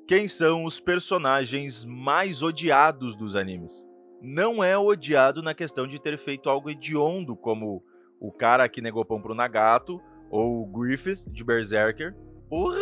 Quem são os personagens mais odiados dos animes? Não é odiado na questão de ter feito algo hediondo, como o cara que negou pão pro Nagato, ou o Griffith, de Berserker. Porra,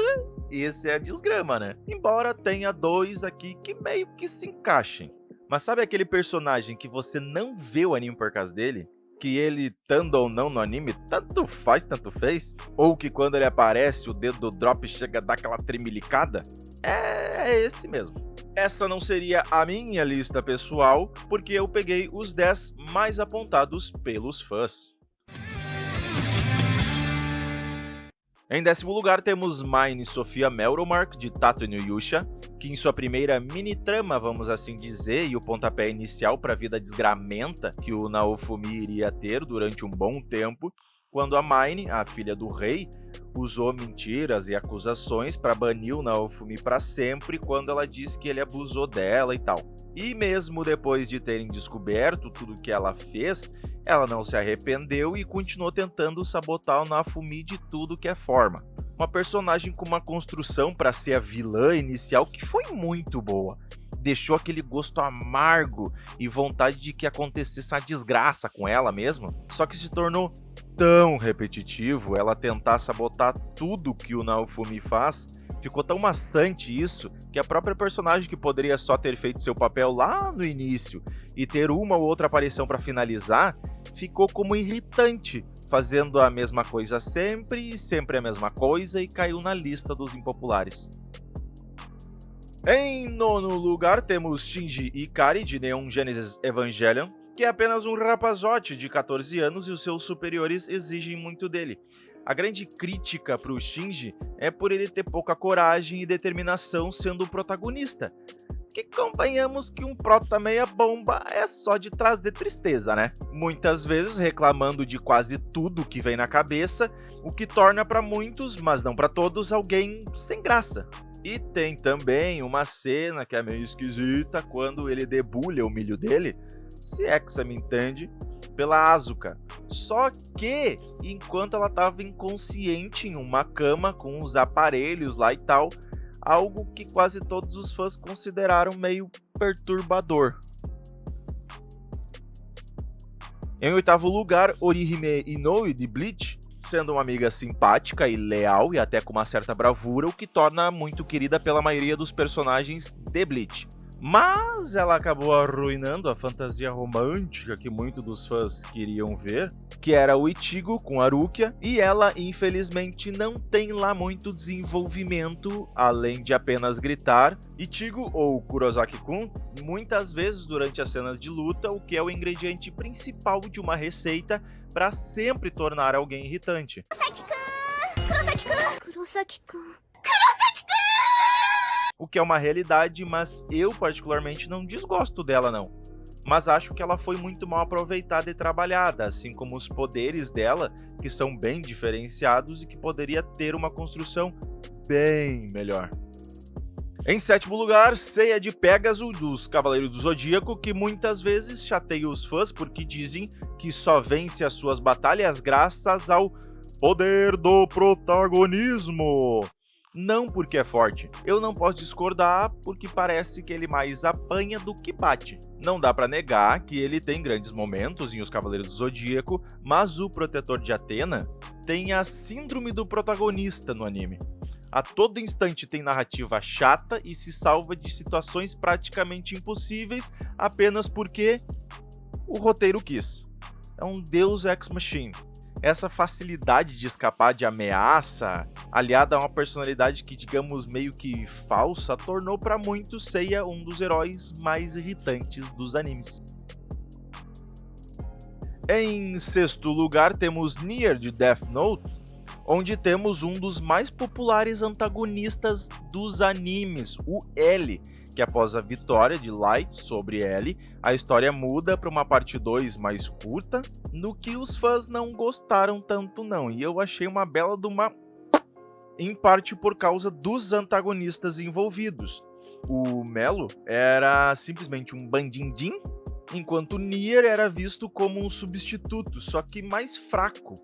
esse é desgrama, né? Embora tenha dois aqui que meio que se encaixem. Mas sabe aquele personagem que você não vê o anime por causa dele? Que ele, estando ou não no anime, tanto faz, tanto fez? Ou que quando ele aparece, o dedo do drop chega a dar aquela tremilicada? É esse mesmo. Essa não seria a minha lista pessoal, porque eu peguei os 10 mais apontados pelos fãs. Em 10º lugar temos Mine Sofia Melromark, de Tato no Yusha, que em sua primeira mini-trama, vamos assim dizer, e o pontapé inicial para a vida desgramenta que o Naofumi iria ter durante um bom tempo, quando a Mine, a filha do rei, usou mentiras e acusações para banir o Naofumi para sempre quando ela disse que ele abusou dela e tal. E mesmo depois de terem descoberto tudo o que ela fez, ela não se arrependeu e continuou tentando sabotar o Naofumi de tudo que é forma. Uma personagem com uma construção para ser a vilã inicial que foi muito boa. Deixou aquele gosto amargo e vontade de que acontecesse uma desgraça com ela mesmo. Só que se tornou tão repetitivo ela tentar sabotar tudo que o Naofumi faz. Ficou tão maçante isso que a própria personagem que poderia só ter feito seu papel lá no início e ter uma ou outra aparição para finalizar, ficou como irritante, fazendo a mesma coisa sempre e sempre a mesma coisa e caiu na lista dos impopulares. Em 9º lugar temos Shinji Ikari, de Neon Genesis Evangelion, que é apenas um rapazote de 14 anos e os seus superiores exigem muito dele. A grande crítica para o Shinji é por ele ter pouca coragem e determinação sendo o protagonista. Que convenhamos que um prota meia bomba é só de trazer tristeza, né? Muitas vezes reclamando de quase tudo que vem na cabeça, o que torna para muitos, mas não para todos, alguém sem graça. E tem também uma cena que é meio esquisita quando ele debulha o milho dele, se é que você me entende, pela Asuka. Só que, enquanto ela estava inconsciente em uma cama com os aparelhos lá e tal, algo que quase todos os fãs consideraram meio perturbador. Em 8º lugar, Orihime Inoue, de Bleach, sendo uma amiga simpática e leal e até com uma certa bravura, o que torna muito querida pela maioria dos personagens de Bleach. Mas ela acabou arruinando a fantasia romântica que muitos dos fãs queriam ver, que era o Ichigo com a Rukia, e ela infelizmente não tem lá muito desenvolvimento, além de apenas gritar Ichigo ou Kurosaki-kun muitas vezes durante as cenas de luta, o que é o ingrediente principal de uma receita para sempre tornar alguém irritante. O que é uma realidade, mas eu particularmente não desgosto dela não. Mas acho que ela foi muito mal aproveitada e trabalhada, assim como os poderes dela, que são bem diferenciados e que poderia ter uma construção bem melhor. Em 7º lugar, Seiya de Pegasus, dos Cavaleiros do Zodíaco, que muitas vezes chateia os fãs porque dizem que só vence as suas batalhas graças ao poder do protagonismo. Não porque é forte. Eu não posso discordar porque parece que ele mais apanha do que bate. Não dá pra negar que ele tem grandes momentos em Os Cavaleiros do Zodíaco, mas o Protetor de Atena tem a síndrome do protagonista no anime. A todo instante tem narrativa chata e se salva de situações praticamente impossíveis apenas porque o roteiro quis. É um Deus Ex Machina. Essa facilidade de escapar de ameaça, aliada a uma personalidade que, digamos, meio que falsa, tornou para muitos Seiya um dos heróis mais irritantes dos animes. Em 6º lugar temos Nier, de Death Note, onde temos um dos mais populares antagonistas dos animes, o L, que após a vitória de Light sobre L, a história muda para uma parte 2 mais curta, no que os fãs não gostaram tanto não, e eu achei uma bela de uma... em parte por causa dos antagonistas envolvidos. O Melo era simplesmente um bandindim, enquanto Nier era visto como um substituto, só que mais fraco,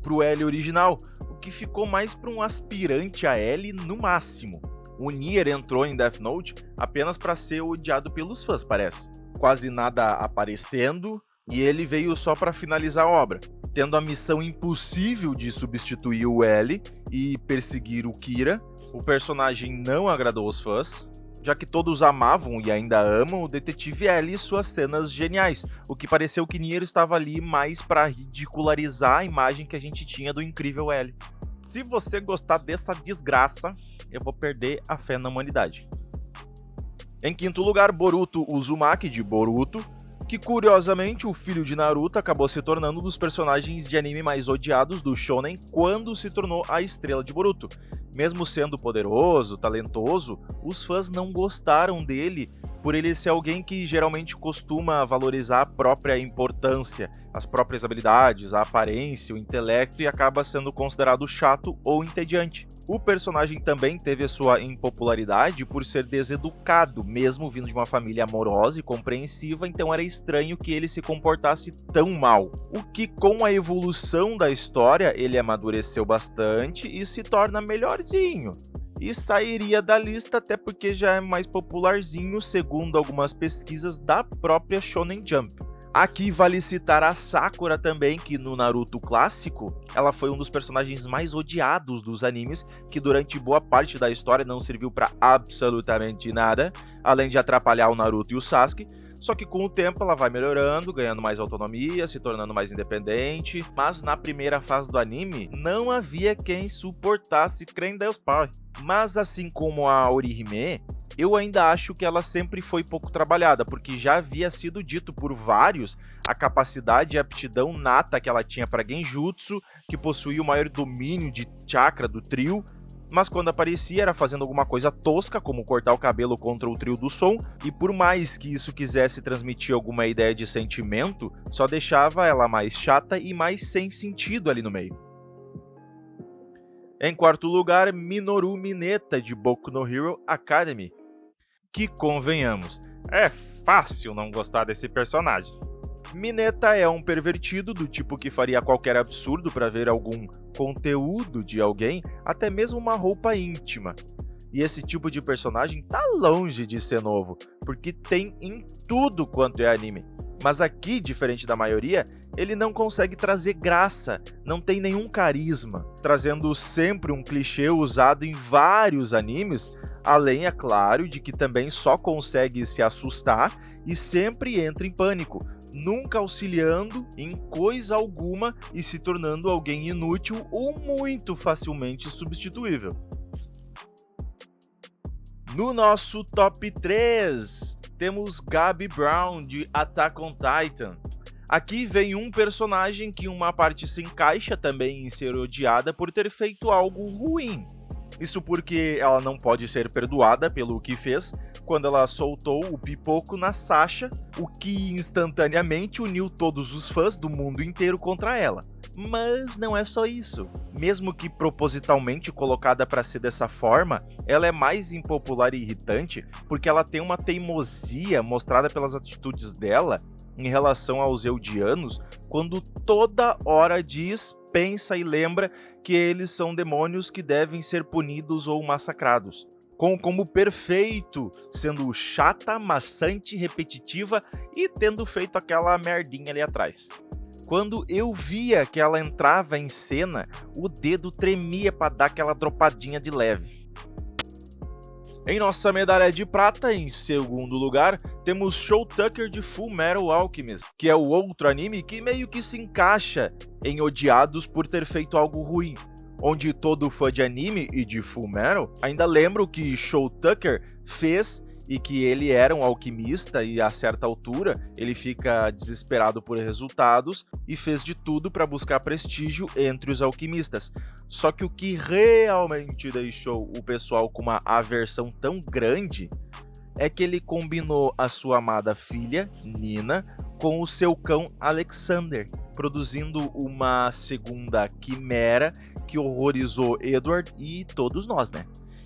para o L original, o que ficou mais para um aspirante a L no máximo. O Nier entrou em Death Note apenas para ser odiado pelos fãs, parece. Quase nada aparecendo, e ele veio só para finalizar a obra, tendo a missão impossível de substituir o L e perseguir o Kira. O personagem não agradou os fãs, já que todos amavam e ainda amam o Detetive L e suas cenas geniais, o que pareceu que Nier estava ali mais para ridicularizar a imagem que a gente tinha do incrível L. Se você gostar dessa desgraça, eu vou perder a fé na humanidade. Em quinto lugar, Boruto Uzumaki, de Boruto, que curiosamente o filho de Naruto acabou se tornando um dos personagens de anime mais odiados do Shonen quando se tornou a estrela de Boruto. Mesmo sendo poderoso, talentoso, os fãs não gostaram dele por ele ser alguém que geralmente costuma valorizar a própria importância, as próprias habilidades, a aparência, o intelecto e acaba sendo considerado chato ou entediante. O personagem também teve a sua impopularidade por ser deseducado, mesmo vindo de uma família amorosa e compreensiva, então era estranho que ele se comportasse tão mal. O que, com a evolução da história, ele amadureceu bastante e se torna melhorzinho. E sairia da lista até porque já é mais popularzinho, segundo algumas pesquisas da própria Shonen Jump. Aqui vale citar a Sakura também, que no Naruto clássico, ela foi um dos personagens mais odiados dos animes, que durante boa parte da história não serviu para absolutamente nada, além de atrapalhar o Naruto e o Sasuke. Só que com o tempo ela vai melhorando, ganhando mais autonomia, se tornando mais independente, mas na primeira fase do anime, não havia quem suportasse, crê em Deus Pai. Mas assim como a Orihime, eu ainda acho que ela sempre foi pouco trabalhada, porque já havia sido dito por vários a capacidade e aptidão nata que ela tinha para Genjutsu, que possuía o maior domínio de chakra do trio, mas quando aparecia era fazendo alguma coisa tosca, como cortar o cabelo contra o trio do som, e por mais que isso quisesse transmitir alguma ideia de sentimento, só deixava ela mais chata e mais sem sentido ali no meio. Em quarto lugar, Minoru Mineta, de Boku no Hero Academy, que, convenhamos, é fácil não gostar desse personagem. Mineta é um pervertido do tipo que faria qualquer absurdo para ver algum conteúdo de alguém, até mesmo uma roupa íntima. E esse tipo de personagem tá longe de ser novo, porque tem em tudo quanto é anime. Mas aqui, diferente da maioria, ele não consegue trazer graça, não tem nenhum carisma, trazendo sempre um clichê usado em vários animes, além, é claro, de que também só consegue se assustar e sempre entra em pânico, nunca auxiliando em coisa alguma e se tornando alguém inútil ou muito facilmente substituível. No nosso top 3, temos Gabi Brown, de Attack on Titan. Aqui vem um personagem que uma parte se encaixa também em ser odiada por ter feito algo ruim. Isso porque ela não pode ser perdoada pelo que fez quando ela soltou o pipoco na Sasha, o que instantaneamente uniu todos os fãs do mundo inteiro contra ela. Mas não é só isso. Mesmo que propositalmente colocada para ser dessa forma, ela é mais impopular e irritante porque ela tem uma teimosia mostrada pelas atitudes dela em relação aos Eldianos, quando toda hora diz, pensa e lembra que eles são demônios que devem ser punidos ou massacrados. Como perfeito, sendo chata, maçante, repetitiva e tendo feito aquela merdinha ali atrás. Quando eu via que ela entrava em cena, o dedo tremia para dar aquela dropadinha de leve. Em nossa medalha de prata, em segundo lugar, temos Shou Tucker de Fullmetal Alchemist, que é o outro anime que meio que se encaixa em odiados por ter feito algo ruim, onde todo fã de anime e de Fullmetal ainda lembra o que Shou Tucker fez e que ele era um alquimista e a certa altura ele fica desesperado por resultados e fez de tudo para buscar prestígio entre os alquimistas. Só que o que realmente deixou o pessoal com uma aversão tão grande é que ele combinou a sua amada filha, Nina, com o seu cão Alexander, produzindo uma segunda quimera que horrorizou Edward e todos nós, né?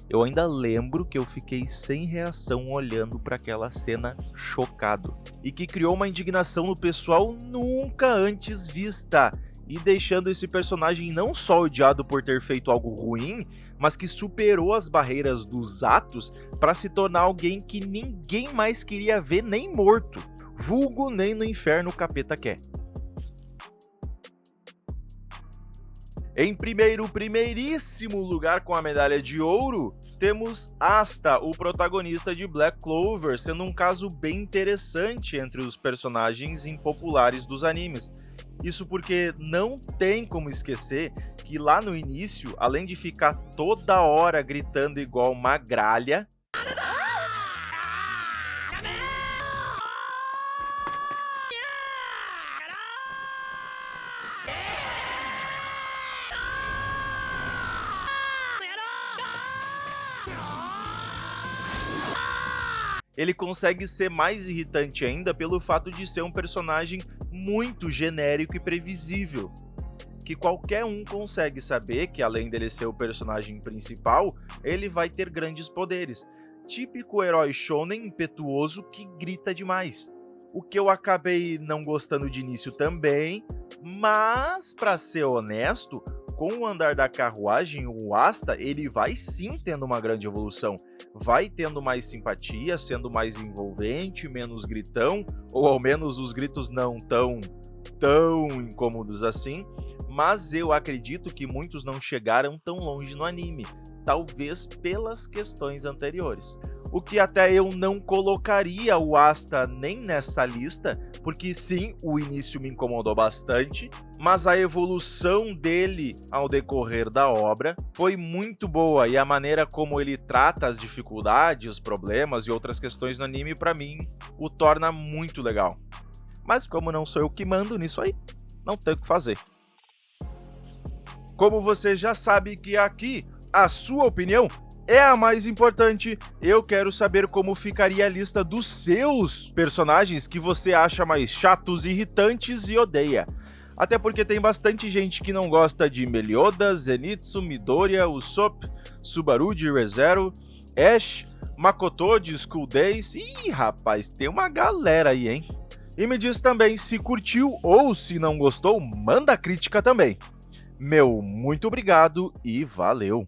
Eu ainda lembro que eu fiquei sem reação olhando para aquela cena chocado, e que criou uma indignação no pessoal nunca antes vista, e deixando esse personagem não só odiado por ter feito algo ruim, mas que superou as barreiras dos atos para se tornar alguém que ninguém mais queria ver nem morto, vulgo nem no inferno o capeta quer. Em primeiríssimo lugar com a medalha de ouro, temos Asta, o protagonista de Black Clover, sendo um caso bem interessante entre os personagens impopulares dos animes. Isso porque não tem como esquecer que lá no início, além de ficar toda hora gritando igual uma gralha, ele consegue ser mais irritante ainda pelo fato de ser um personagem muito genérico e previsível, que qualquer um consegue saber que, além dele ser o personagem principal, ele vai ter grandes poderes. Típico herói shonen impetuoso que grita demais. O que eu acabei não gostando de início também, mas, para ser honesto, com o andar da carruagem, o Asta, ele vai sim tendo uma grande evolução. Vai tendo mais simpatia, sendo mais envolvente, menos gritão, ou ao menos os gritos não tão incômodos assim, mas eu acredito que muitos não chegaram tão longe no anime, talvez pelas questões anteriores. O que até eu não colocaria o Asta nem nessa lista, porque sim, o início me incomodou bastante, mas a evolução dele ao decorrer da obra foi muito boa, e a maneira como ele trata as dificuldades, os problemas e outras questões no anime, pra mim, o torna muito legal. Mas como não sou eu que mando nisso aí, não tenho o que fazer. Como você já sabe que aqui, a sua opinião é a mais importante, eu quero saber como ficaria a lista dos seus personagens que você acha mais chatos, irritantes e odeia. Até porque tem bastante gente que não gosta de Meliodas, Zenitsu, Midoriya, Usopp, Subaru de ReZero, Ash, Makoto de School Days. Ih, rapaz, tem uma galera aí, hein? E me diz também se curtiu ou se não gostou, manda crítica também. Meu muito obrigado e valeu!